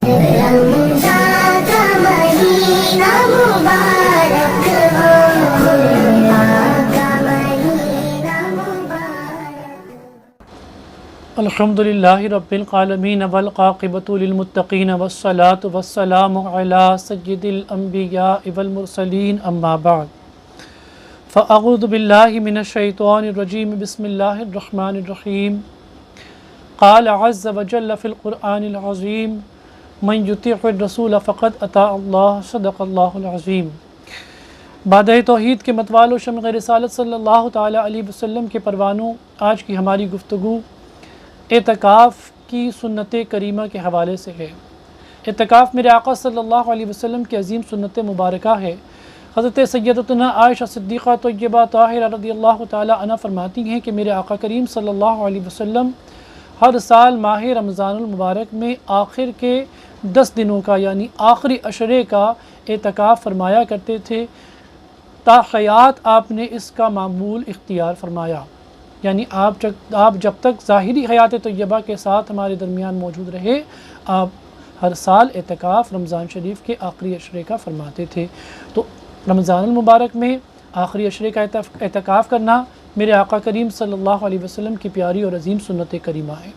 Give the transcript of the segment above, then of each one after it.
الحمدللہ رب العالمین والعاقبۃ للمتقین والصلاة والسلام علی سید الانبیاء والمرسلین اما بعد فاعوذ باللہ من الشیطان الرجیم بسم اللہ الرحمن الرحیم قال عز وجل فی القرآن العظیم من یطیع الرسول فقد اطاع اللہ صدق اللہ العظیم۔ بادہ توحید کے متوال و شمع رسالت صلی اللہ تعالیٰ علیہ وسلم کے پروانوں، آج کی ہماری گفتگو اعتکاف کی سنت کریمہ کے حوالے سے ہے۔ اعتکاف میرے آقا صلی اللہ علیہ وسلم کی عظیم سنت مبارکہ ہے۔ حضرت سیدتنا عائشہ صدیقہ طیبہ طاہرہ رضی اللہ تعالی عنہ فرماتی ہیں کہ میرے آقا کریم صلی اللہ علیہ وسلم ہر سال ماہ رمضان المبارک میں آخر کے 10 دنوں کا یعنی آخری عشرے کا اعتکاف فرمایا کرتے تھے۔ تا حیات آپ نے اس کا معمول اختیار فرمایا، یعنی آپ جب تک ظاہری حیات طیبہ کے ساتھ ہمارے درمیان موجود رہے، آپ ہر سال اعتکاف رمضان شریف کے آخری عشرے کا فرماتے تھے۔ تو رمضان المبارک میں آخری عشرے کا اعتکاف کرنا میرے آقا کریم صلی اللہ علیہ وسلم کی پیاری اور عظیم سنت کریمہ ہے۔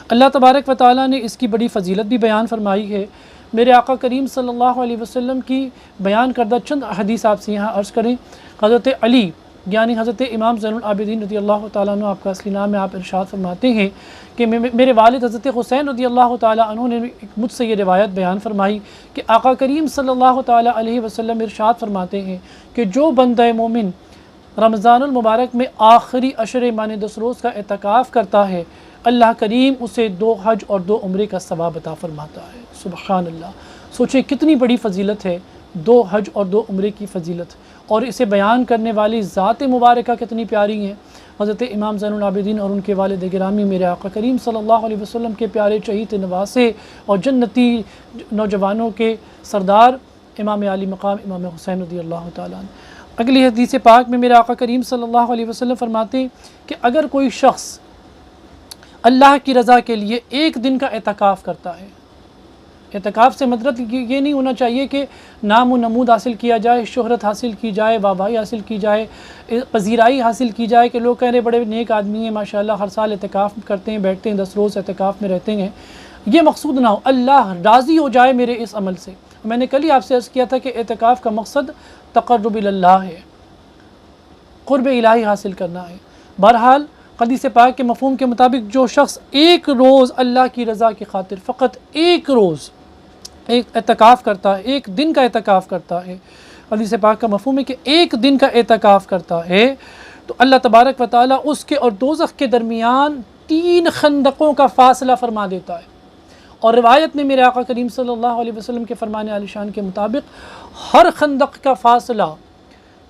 اللہ تبارک و تعالیٰ نے اس کی بڑی فضیلت بھی بیان فرمائی ہے۔ میرے آقا کریم صلی اللہ علیہ وسلم کی بیان کردہ چند حدیث آپ سے یہاں عرض کریں۔ حضرت علی یعنی حضرت امام زین العابدین رضی اللہ تعالیٰ عنہ، آپ کا اصلی نام ہے، آپ ارشاد فرماتے ہیں کہ میرے والد حضرت حسین رضی اللہ تعالیٰ عنہ نے مجھ سے یہ روایت بیان فرمائی کہ آقا کریم صلی اللہ تعالیٰ علیہ وسلم ارشاد فرماتے ہیں کہ جو بندہ مومن رمضان المبارک میں آخری عشرے معنی 10 روز کا اعتکاف کرتا ہے، اللہ کریم اسے 2 حج اور 2 عمرے کا ثواب عطا فرماتا ہے۔ سبحان اللہ، سوچیں کتنی بڑی فضیلت ہے 2 حج اور 2 عمرے کی فضیلت، اور اسے بیان کرنے والی ذات مبارکہ کتنی پیاری ہیں۔ حضرت امام زین العابدین اور ان کے والد گرامی میرے آقا کریم صلی اللہ علیہ وسلم کے پیارے چہیتے نواسے اور جنتی نوجوانوں کے سردار امام علی مقام امام حسین رضی اللہ تعالیٰ عنہ۔ اگلی حدیث پاک میں میرے آقا کریم صلی اللہ علیہ وسلم فرماتے ہیں کہ اگر کوئی شخص اللہ کی رضا کے لیے 1 دن کا اعتکاف کرتا ہے، اعتکاف سے مطلب یہ نہیں ہونا چاہیے کہ نام و نمود حاصل کیا جائے، شہرت حاصل کی جائے، واہوائی حاصل کی جائے، پذیرائی حاصل کی جائے کہ لوگ کہہ رہے بڑے نیک آدمی ہیں ماشاءاللہ، ہر سال اعتکاف کرتے ہیں، بیٹھتے ہیں، 10 روز اعتکاف میں رہتے ہیں۔ یہ مقصود نہ ہو، اللہ راضی ہو جائے میرے اس عمل سے۔ میں نے کل ہی آپ سے عرض کیا تھا کہ اعتکاف کا مقصد تقرب اللہ ہے، قرب الہی حاصل کرنا ہے۔ بہرحال حدیث پاک کے مفہوم کے مطابق جو شخص 1 روز اللہ کی رضا کی خاطر فقط 1 روز ایک اعتکاف کرتا ہے، 1 دن کا اعتکاف کرتا ہے، حدیث پاک کا مفہوم ہے کہ 1 دن کا اعتکاف کرتا ہے، تو اللہ تبارک و تعالیٰ اس کے اور دوزخ کے درمیان 3 خندقوں کا فاصلہ فرما دیتا ہے۔ اور روایت میں میرے آقا کریم صلی اللہ علیہ وسلم کے فرمان عالی شان کے مطابق ہر خندق کا فاصلہ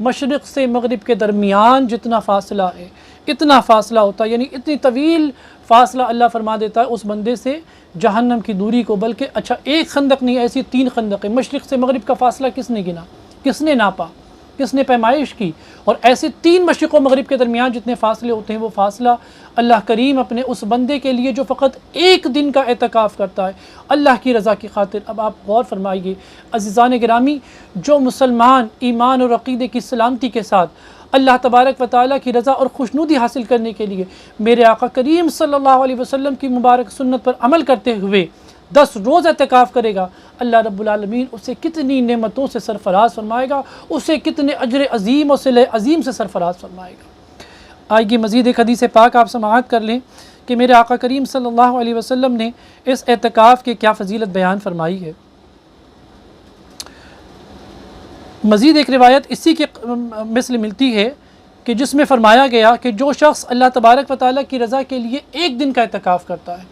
مشرق سے مغرب کے درمیان جتنا فاصلہ ہے، اتنا فاصلہ ہوتا ہے، یعنی اتنی طویل فاصلہ اللہ فرما دیتا ہے اس بندے سے جہنم کی دوری کو۔ بلکہ اچھا 1 خندق نہیں، ایسی 3 خندق ہیں۔ مشرق سے مغرب کا فاصلہ کس نے گنا، کس نے ناپا، کس نے پیمائش کی؟ اور ایسے 3 مشرق و مغرب کے درمیان جتنے فاصلے ہوتے ہیں، وہ فاصلہ اللہ کریم اپنے اس بندے کے لیے جو فقط 1 دن کا اعتکاف کرتا ہے اللہ کی رضا کی خاطر۔ اب آپ غور فرمائیے عزیزان گرامی، جو مسلمان ایمان اور عقیدے کی سلامتی کے ساتھ اللہ تبارک و تعالیٰ کی رضا اور خوشنودی حاصل کرنے کے لیے میرے آقا کریم صلی اللہ علیہ وسلم کی مبارک سنت پر عمل کرتے ہوئے 10 روز اعتکاف کرے گا، اللہ رب العالمین اسے کتنی نعمتوں سے سرفراز فرمائے گا، اسے کتنے اجر عظیم اور صلہ عظیم سے سرفراز فرمائے گا۔ آئیے مزید ایک حدیث پاک آپ سماعت کر لیں کہ میرے آقا کریم صلی اللہ علیہ وسلم نے اس اعتکاف کے کیا فضیلت بیان فرمائی ہے۔ مزید ایک روایت اسی کے مثل ملتی ہے کہ جس میں فرمایا گیا کہ جو شخص اللہ تبارک و تعالیٰ کی رضا کے لیے 1 دن کا اعتکاف کرتا ہے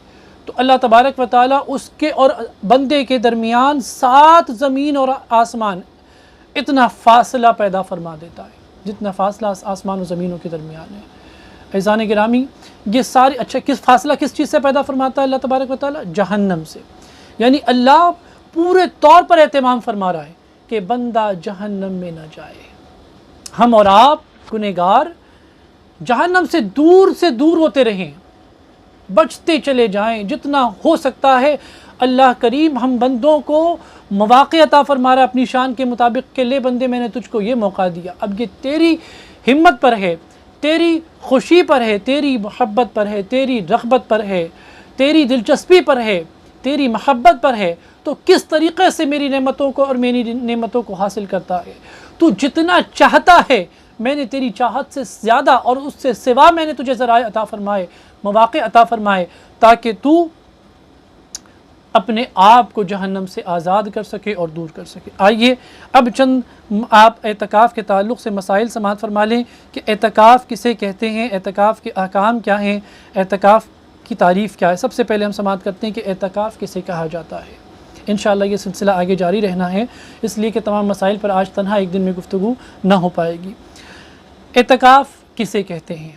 تو اللہ تبارک و تعالیٰ اس کے اور بندے کے درمیان 7 زمین اور آسمان اتنا فاصلہ پیدا فرما دیتا ہے جتنا فاصلہ آسمان و زمینوں کے درمیان ہے۔ عزیزان گرامی، یہ ساری فاصلہ کس چیز سے پیدا فرماتا ہے اللہ تبارک و تعالیٰ؟ جہنم سے۔ یعنی اللہ پورے طور پر اہتمام فرما رہا ہے کہ بندہ جہنم میں نہ جائے۔ ہم اور آپ گنہگار جہنم سے دور ہوتے رہیں، بچتے چلے جائیں، جتنا ہو سکتا ہے اللہ کریم ہم بندوں کو مواقع عطا فرما رہا ہے اپنی شان کے مطابق کہ لے بندے میں نے تجھ کو یہ موقع دیا، اب یہ تیری ہمت پر ہے، تیری خوشی پر ہے، تیری محبت پر ہے، تیری رغبت پر ہے، تیری دلچسپی پر ہے، تیری محبت پر ہے، تو کس طریقے سے میری نعمتوں کو اور میری نعمتوں کو حاصل کرتا ہے۔ تو جتنا چاہتا ہے میں نے تیری چاہت سے زیادہ اور اس سے سوا میں نے تجھے ذرائع عطا فرمائے، مواقع عطا فرمائے، تاکہ تو اپنے آپ کو جہنم سے آزاد کر سکے اور دور کر سکے۔ آئیے اب چند آپ اعتکاف کے تعلق سے مسائل سماعت فرما لیں کہ اعتکاف کسے کہتے ہیں، اعتکاف کے احکام کیا ہیں، اعتکاف کی تعریف کیا ہے۔ سب سے پہلے ہم سماعت کرتے ہیں کہ اعتکاف کسے کہا جاتا ہے۔ انشاءاللہ یہ سلسلہ آگے جاری رہنا ہے، اس لیے کہ تمام مسائل پر آج تنہا ایک دن میں گفتگو نہ ہو پائے گی۔ اعتکاف کسے کہتے ہیں؟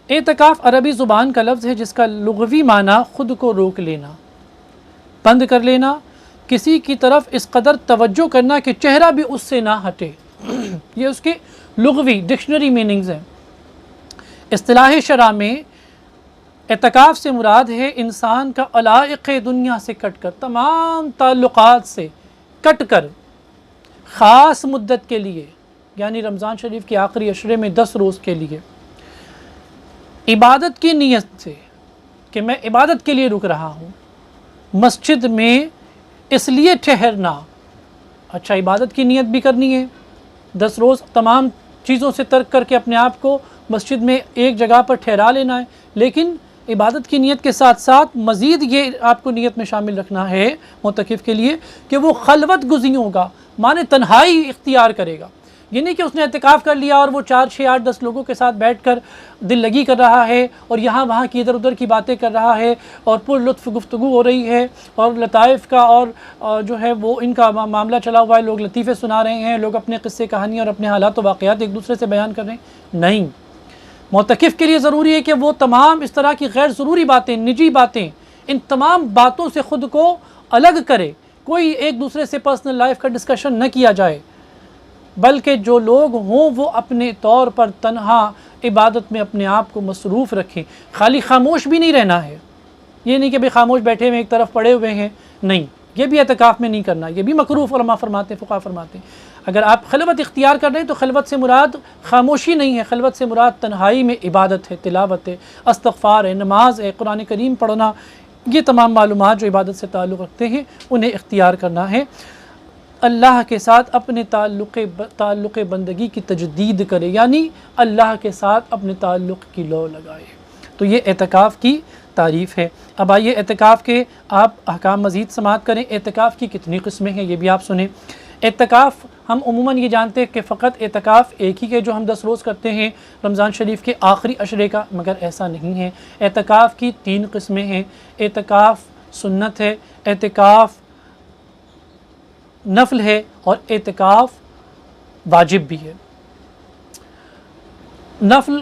اعتکاف عربی زبان کا لفظ ہے جس کا لغوی معنی خود کو روک لینا، بند کر لینا، کسی کی طرف اس قدر توجہ کرنا کہ چہرہ بھی اس سے نہ ہٹے۔ یہ اس کے لغوی ڈکشنری میننگز ہیں۔ اصطلاح شرع میں اعتکاف سے مراد ہے انسان کا علائق دنیا سے کٹ کر، تمام تعلقات سے کٹ کر، خاص مدت کے لیے، یعنی رمضان شریف کے آخری عشرے میں 10 روز کے لیے عبادت کی نیت سے کہ میں عبادت کے لیے رک رہا ہوں، مسجد میں اس لیے ٹھہرنا، اچھا عبادت کی نیت بھی کرنی ہے، 10 روز تمام چیزوں سے ترک کر کے اپنے آپ کو مسجد میں ایک جگہ پر ٹھہرا لینا ہے، لیکن عبادت کی نیت کے ساتھ ساتھ مزید یہ آپ کو نیت میں شامل رکھنا ہے معتکف کے لیے کہ وہ خلوت گزین ہوگا، مانے تنہائی اختیار کرے گا۔ یہ نہیں کہ اس نے اعتکاف کر لیا اور وہ 4 6 8 10 لوگوں کے ساتھ بیٹھ کر دل لگی کر رہا ہے اور یہاں وہاں کی ادھر ادھر کی باتیں کر رہا ہے اور پر لطف گفتگو ہو رہی ہے اور لطائف کا اور جو ہے وہ ان کا معاملہ چلا ہوا ہے، لوگ لطیفے سنا رہے ہیں، لوگ اپنے قصے کہانیاں اور اپنے حالات و واقعات ایک دوسرے سے بیان کر رہے ہیں۔ نہیں، معتکف کے لیے ضروری ہے کہ وہ تمام اس طرح کی غیر ضروری باتیں، نجی باتیں، ان تمام باتوں سے خود کو الگ کرے، کوئی ایک دوسرے سے پرسنل لائف کا ڈسکشن نہ کیا جائے، بلکہ جو لوگ ہوں وہ اپنے طور پر تنہا عبادت میں اپنے آپ کو مصروف رکھیں۔ خالی خاموش بھی نہیں رہنا ہے، یہ نہیں کہ بھئی خاموش بیٹھے ہوئے ایک طرف پڑے ہوئے ہیں، نہیں، یہ بھی اعتکاف میں نہیں کرنا، یہ بھی مکروہ علماء فرماتے ہیں، فقہاء فرماتے ہیں۔ اگر آپ خلوت اختیار کر رہے ہیں تو خلوت سے مراد خاموشی نہیں ہے، خلوت سے مراد تنہائی میں عبادت ہے، تلاوت ہے، استغفار ہے، نماز ہے، قرآن کریم پڑھنا، یہ تمام معلومات جو عبادت سے تعلق رکھتے ہیں انہیں اختیار کرنا ہے۔ اللہ کے ساتھ اپنے تعلق بندگی کی تجدید کرے، یعنی اللہ کے ساتھ اپنے تعلق کی لو لگائے، تو یہ اعتکاف کی تعریف ہے۔ اب آئیے اعتکاف کے آپ احکام مزید سماعت کریں۔ اعتکاف کی کتنی قسمیں ہیں یہ بھی آپ سنیں۔ اعتکاف ہم عموماً یہ جانتے ہیں کہ فقط اعتکاف ایک ہی ہے جو ہم 10 روز کرتے ہیں رمضان شریف کے آخری عشرے کا، مگر ایسا نہیں ہے۔ اعتکاف کی 3 قسمیں ہیں۔ اعتکاف سنت ہے، اعتکاف نفل ہے اور اعتکاف واجب بھی ہے۔ نفل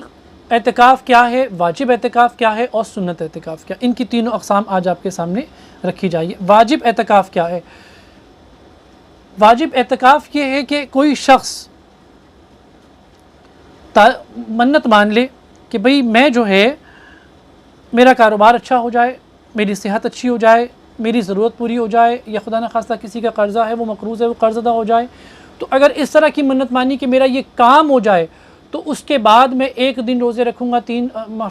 اعتکاف کیا ہے، واجب اعتکاف کیا ہے اور سنت اعتکاف کیا ہے، ان کی تینوں اقسام آج آپ کے سامنے رکھی جائیے۔ واجب اعتکاف کیا ہے؟ واجب اعتکاف یہ ہے کہ کوئی شخص منت مان لے کہ بھئی میں جو ہے میرا کاروبار اچھا ہو جائے، میری صحت اچھی ہو جائے، میری ضرورت پوری ہو جائے، یا خدا نخواستہ کسی کا قرضہ ہے وہ مقروض ہے وہ قرض ادا ہو جائے، تو اگر اس طرح کی منت مانی کہ میرا یہ کام ہو جائے تو اس کے بعد میں 1 دن روزے رکھوں گا،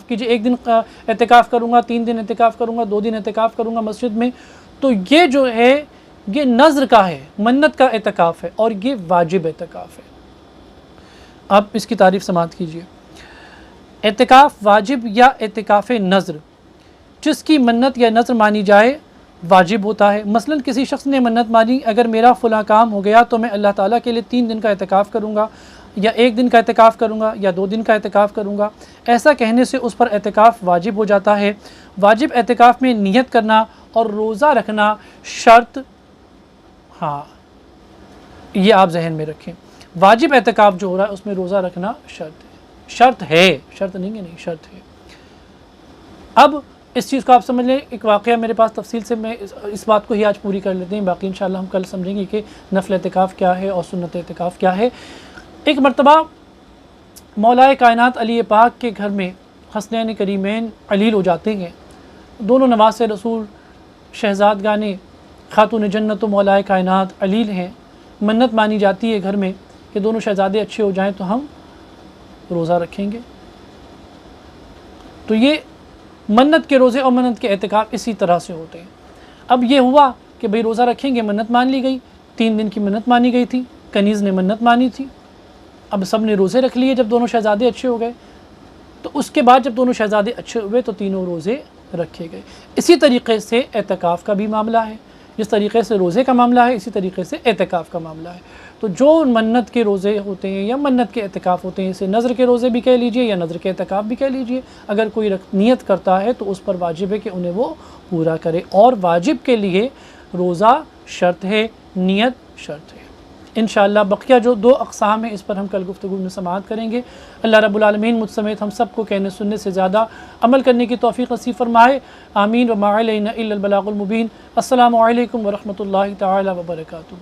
1 دن اعتکاف کروں گا، 3 دن اعتکاف کروں گا، 2 دن اعتکاف کروں گا مسجد میں، تو یہ جو ہے یہ نذر کا ہے، منت کا اعتکاف ہے اور یہ واجب اعتکاف ہے۔ آپ اس کی تعریف سماعت کیجئے۔ اعتکاف واجب یا اعتکاف نذر، جس کی منت یا نذر مانی جائے واجب ہوتا ہے۔ مثلا کسی شخص نے منت مانی اگر میرا فلاں کام ہو گیا تو میں اللہ تعالیٰ کے لیے 3 دن کا اعتکاف کروں گا، یا 1 دن کا اعتکاف کروں گا، یا 2 دن کا اعتکاف کروں گا، ایسا کہنے سے اس پر اعتکاف واجب ہو جاتا ہے۔ واجب اعتکاف میں نیت کرنا اور روزہ رکھنا شرط، ہاں یہ آپ ذہن میں رکھیں، واجب اعتکاف جو ہو رہا ہے اس میں روزہ رکھنا شرط ہے، شرط نہیں ہے، نہیں شرط ہے۔ اب اس چیز کو آپ سمجھ لیں، ایک واقعہ میرے پاس تفصیل سے میں اس بات کو ہی آج پوری کر لیتے ہیں، باقی انشاءاللہ ہم کل سمجھیں گے کہ نفل اعتکاف کیا ہے اور سنت اعتکاف کیا ہے۔ ایک مرتبہ مولا کائنات علی پاک کے گھر میں حسنین کریمین علیل ہو جاتے ہیں، دونوں نواسے رسول شہزادگان خاتون جنت و مولائے کائنات علیل ہیں، منت مانی جاتی ہے گھر میں کہ دونوں شہزادے اچھے ہو جائیں تو ہم روزہ رکھیں گے۔ تو یہ منت کے روزے اور منت کے اعتکاف اسی طرح سے ہوتے ہیں۔ اب یہ ہوا کہ بھئی روزہ رکھیں گے، منت مان لی گئی، 3 دن کی منت مانی گئی تھی، کنیز نے منت مانی تھی، اب سب نے روزے رکھ لیے جب دونوں شہزادے اچھے ہو گئے، تو اس کے بعد جب دونوں شہزادے اچھے ہوئے تو تینوں روزے رکھے گئے۔ اسی طریقے سے اعتکاف کا بھی معاملہ ہے، جس طریقے سے روزے کا معاملہ ہے اسی طریقے سے اعتکاف کا معاملہ ہے۔ تو جو منت کے روزے ہوتے ہیں یا منت کے اعتکاف ہوتے ہیں، اسے نذر کے روزے بھی کہہ لیجئے یا نذر کے اعتکاف بھی کہہ لیجئے، اگر کوئی نیت کرتا ہے تو اس پر واجب ہے کہ انہیں وہ پورا کرے، اور واجب کے لیے روزہ شرط ہے، نیت شرط ہے۔ انشاءاللہ بقیہ جو 2 اقسام ہیں اس پر ہم کل گفتگو میں سماعت کریں گے۔ اللہ رب العالمین مجھ سمیت ہم سب کو کہنے سننے سے زیادہ عمل کرنے کی توفیق نصیب فرمائے، آمین۔ وما علینا الا البلاغ المبین۔ السلام علیکم ورحمۃ اللہ تعالی وبرکاتہ۔